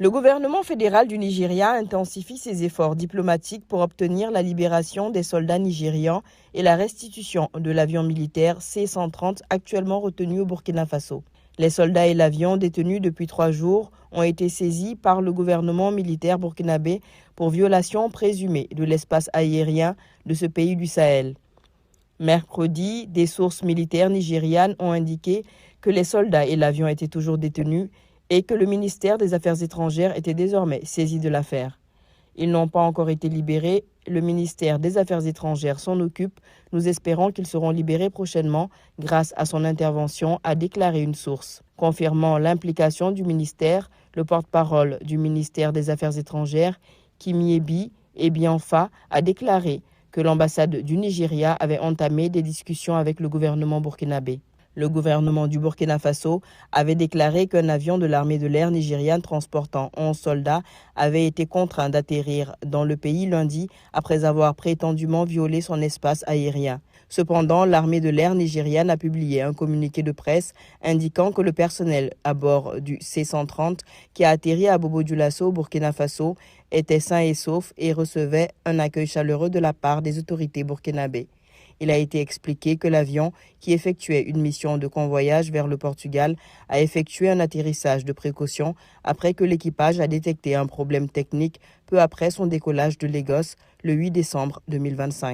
Le gouvernement fédéral du Nigeria intensifie ses efforts diplomatiques pour obtenir la libération des soldats nigérians et la restitution de l'avion militaire C-130 actuellement retenu au Burkina Faso. Les soldats et l'avion détenus depuis 3 jours ont été saisis par le gouvernement militaire burkinabé pour violation présumée de l'espace aérien de ce pays du Sahel. Mercredi, des sources militaires nigérianes ont indiqué que les soldats et l'avion étaient toujours détenus et que le ministère des Affaires étrangères était désormais saisi de l'affaire. Ils n'ont pas encore été libérés. Le ministère des Affaires étrangères s'en occupe. Nous espérons qu'ils seront libérés prochainement grâce à son intervention, a déclaré une source. Confirmant l'implication du ministère, le porte-parole du ministère des Affaires étrangères, Kimiebi Ebianfa, a déclaré que l'ambassade du Nigeria avait entamé des discussions avec le gouvernement burkinabé. Le gouvernement du Burkina Faso avait déclaré qu'un avion de l'armée de l'air nigériane transportant 11 soldats avait été contraint d'atterrir dans le pays lundi après avoir prétendument violé son espace aérien. Cependant, l'armée de l'air nigériane a publié un communiqué de presse indiquant que le personnel à bord du C-130 qui a atterri à Bobo-Dioulasso au Burkina Faso était sain et sauf et recevait un accueil chaleureux de la part des autorités burkinabées. Il a été expliqué que l'avion, qui effectuait une mission de convoyage vers le Portugal, a effectué un atterrissage de précaution après que l'équipage a détecté un problème technique peu après son décollage de Lagos le 8 décembre 2025.